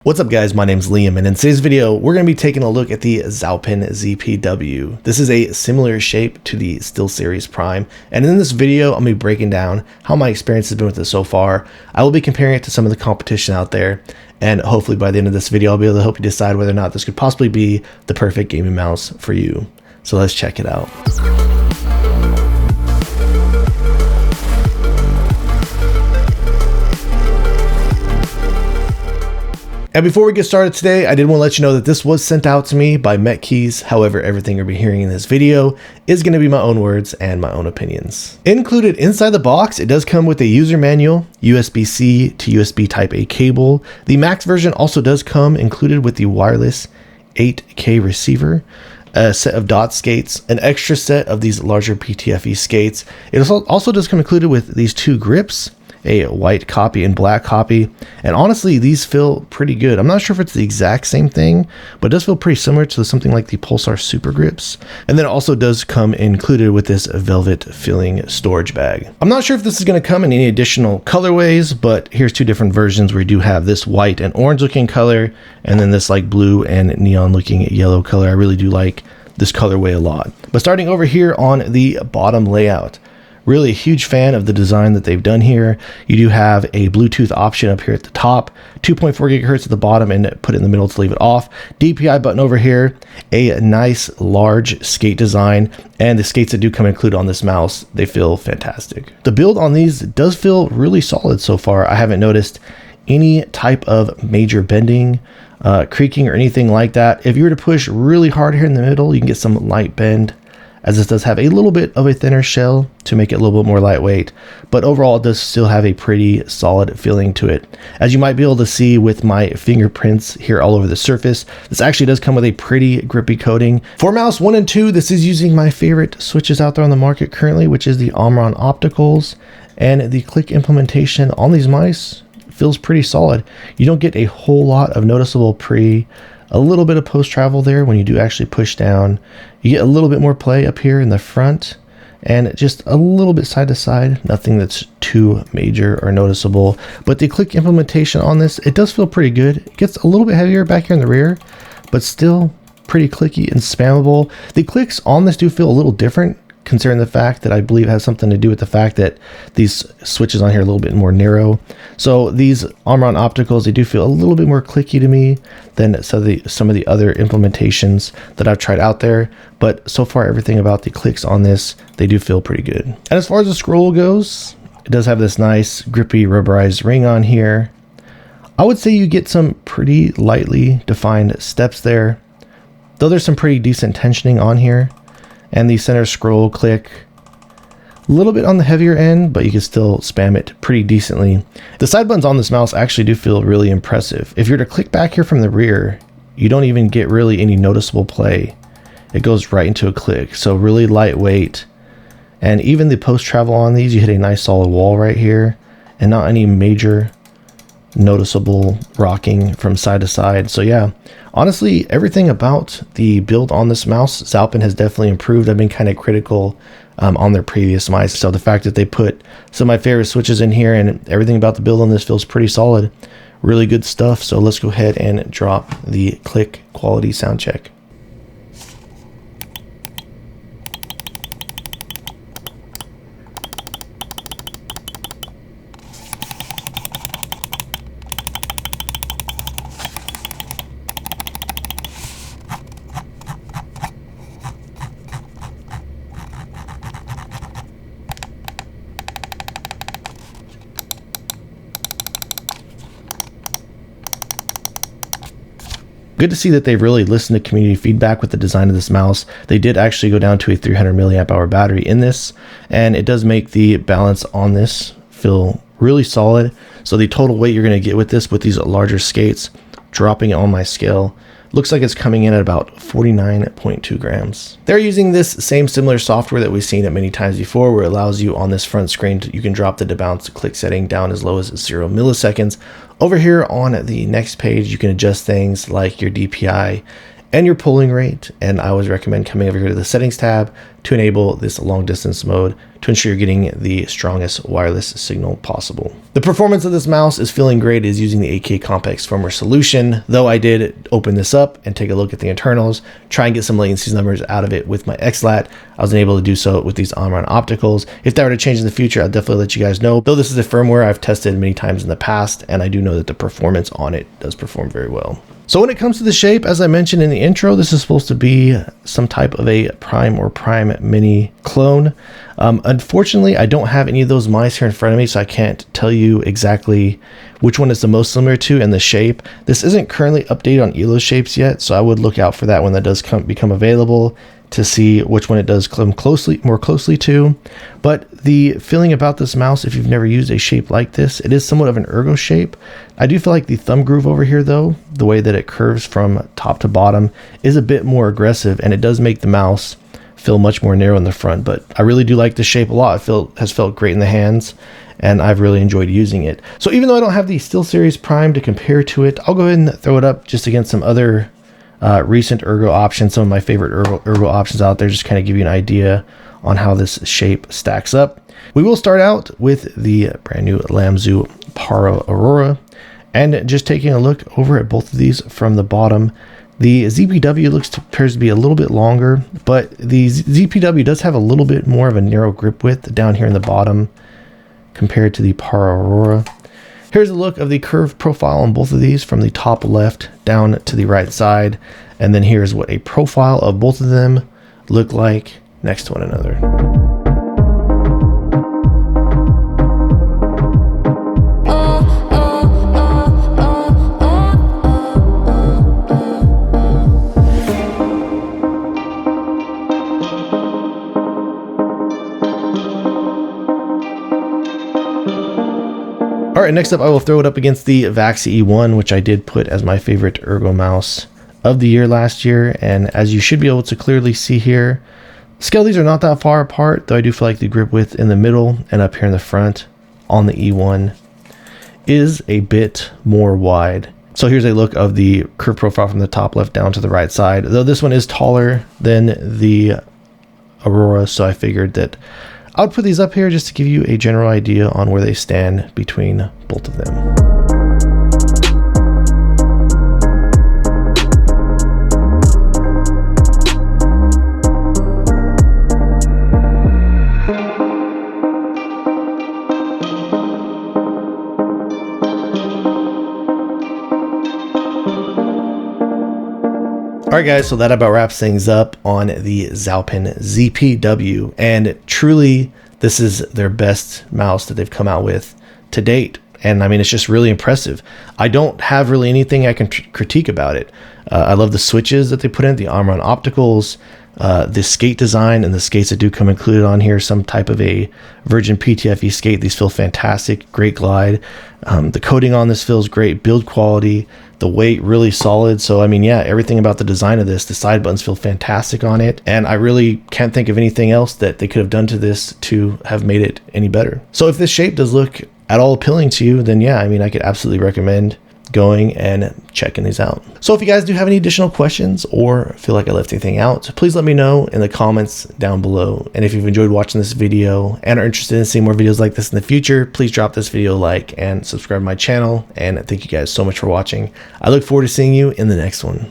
What's up guys, my name's Liam, and in today's video we're going to be taking a look at the Zaopin ZPW. This is a similar shape to the SteelSeries Prime, and in this video I'm going to be breaking down how my experience has been with it so far. I will be comparing it to some of the competition out there, and hopefully by the end of this video I'll be able to help you decide whether or not this could possibly be the perfect gaming mouse for you. So let's check it out. And before we get started today, I did want to let you know that this was sent out to me by MetKeys. However, everything you'll be hearing in this video is going to be my own words and my own opinions. Included inside the box, it does come with a user manual, USB-C to USB Type-A cable. The Max version also does come included with the wireless 8K receiver, a set of dot skates, an extra set of these larger PTFE skates. It also does come included with these two grips, a white copy and black copy, and honestly these feel pretty good. I'm not sure if it's the exact same thing, but it does feel pretty similar to something like the Pulsar Super Grips. And then it also does come included with this velvet filling storage bag. I'm not sure if this is going to come in any additional colorways, but here's two different versions where you do have this white and orange looking color, and then this like blue and neon looking yellow color. I really do like this colorway a lot. But starting over here on the bottom layout, really a huge fan of the design that they've done here. You do have a Bluetooth option up here at the top, 2.4 gigahertz at the bottom, and put it in the middle to leave it off. DPI button over here, a nice large skate design, and the skates that do come included on this mouse, they feel fantastic. The build on these does feel really solid so far. I haven't noticed any type of major bending, creaking, or anything like that. If you were to push really hard here in the middle, you can get some light bend, as this does have a little bit of a thinner shell to make it a little bit more lightweight, but overall it does still have a pretty solid feeling to it. As you might be able to see with my fingerprints here all over the surface, this actually does come with a pretty grippy coating. For mouse 1 and 2, this is using my favorite switches out there on the market currently, which is the Omron opticals, and the click implementation on these mice feels pretty solid. You don't get a whole lot of noticeable a little bit of post travel there when you do actually push down. You get a little bit more play up here in the front and just a little bit side to side, nothing that's too major or noticeable. But the click implementation on this, it does feel pretty good. It gets a little bit heavier back here in the rear, but still pretty clicky and spammable. The clicks on this do feel a little different, considering the fact that I believe it has something to do with the fact that these switches on here are a little bit more narrow. So these Omron opticals, they do feel a little bit more clicky to me than some of the other implementations that I've tried out there. But so far, everything about the clicks on this, they do feel pretty good. And as far as the scroll goes, it does have this nice grippy rubberized ring on here. I would say you get some pretty lightly defined steps there, though there's some pretty decent tensioning on here. And the center scroll click, a little bit on the heavier end, but you can still spam it pretty decently. The side buttons on this mouse actually do feel really impressive. If you're to click back here from the rear, you don't even get really any noticeable play. It goes right into a click, so really lightweight. And even the post travel on these, you hit a nice solid wall right here, and not any major noticeable rocking from side to side. So yeah, honestly, everything about the build on this mouse, Zaopin has definitely improved. I've been kind of critical on their previous mice, so the fact that they put some of my favorite switches in here and everything about the build on this feels pretty solid. Really good stuff. So let's go ahead and drop the click quality sound check. Good to see that they've really listened to community feedback with the design of this mouse. They did actually go down to a 300 milliamp hour battery in this, and it does make the balance on this feel really solid. So the total weight you're going to get with this, with these larger skates, dropping it on my scale, looks like it's coming in at about 49.2 grams. They're using this same similar software that we've seen it many times before, where it allows you on this front screen, you can drop the debounce click setting down as low as 0 milliseconds. Over here on the next page, you can adjust things like your DPI and your pulling rate. And I always recommend coming over here to the settings tab to enable this long distance mode to ensure you're getting the strongest wireless signal possible. The performance of this mouse is feeling great. It is using the 8K complex firmware solution, though I did open this up and take a look at the internals, try and get some latency numbers out of it with my XLAT. I was able to do so with these Omron opticals. If that were to change in the future, I'll definitely let you guys know. Though this is a firmware I've tested many times in the past, and I do know that the performance on it does perform very well. So when it comes to the shape, as I mentioned in the intro, this is supposed to be some type of a Prime or Prime Mini clone. Unfortunately, I don't have any of those mice here in front of me, so I can't tell you exactly which one is the most similar to and the shape. This isn't currently updated on ELO shapes yet, so I would look out for that when that does become available to see which one it does come more closely to. But the feeling about this mouse, if you've never used a shape like this, it is somewhat of an ergo shape. I do feel like the thumb groove over here though, the way that it curves from top to bottom, is a bit more aggressive, and it does make the mouse feel much more narrow in the front. But I really do like the shape a lot. It has felt great in the hands, and I've really enjoyed using it. So even though I don't have the SteelSeries Prime to compare to it, I'll go ahead and throw it up just against some other recent ergo options, some of my favorite ergo options out there, just kind of give you an idea on how this shape stacks up. We will start out with the brand new Lamzu Paro Aurora, and just taking a look over at both of these from the bottom. The ZPW appears to be a little bit longer, but the ZPW does have a little bit more of a narrow grip width down here in the bottom compared to the Paro Aurora. Here's a look of the curve profile on both of these from the top left down to the right side. And then here's what a profile of both of them look like next to one another. All right, next up, I will throw it up against the Vaxee E1, which I did put as my favorite ergo mouse of the year last year. And as you should be able to clearly see here, scale these are not that far apart, though I do feel like the grip width in the middle and up here in the front on the E1 is a bit more wide. So here's a look of the curve profile from the top left down to the right side, though this one is taller than the Aurora, so I figured that I would put these up here just to give you a general idea on where they stand between both of them. Alright guys, so that about wraps things up on the Zaopin ZPW, and truly this is their best mouse that they've come out with to date. And I mean, it's just really impressive. I don't have really anything I can critique about it. I love the switches that they put in, the Omron opticals, the skate design, and the skates that do come included on here, some type of a Virgin PTFE skate. These feel fantastic, great glide. The coating on this feels great, build quality, the weight really solid. So I mean, yeah, everything about the design of this, the side buttons feel fantastic on it, and I really can't think of anything else that they could have done to this to have made it any better. So if this shape does look at all appealing to you, then yeah, I mean, I could absolutely recommend going and checking these out. So if you guys do have any additional questions or feel like I left anything out, please let me know in the comments down below. And if you've enjoyed watching this video and are interested in seeing more videos like this in the future, please drop this video a like and subscribe to my channel. And thank you guys so much for watching. I look forward to seeing you in the next one.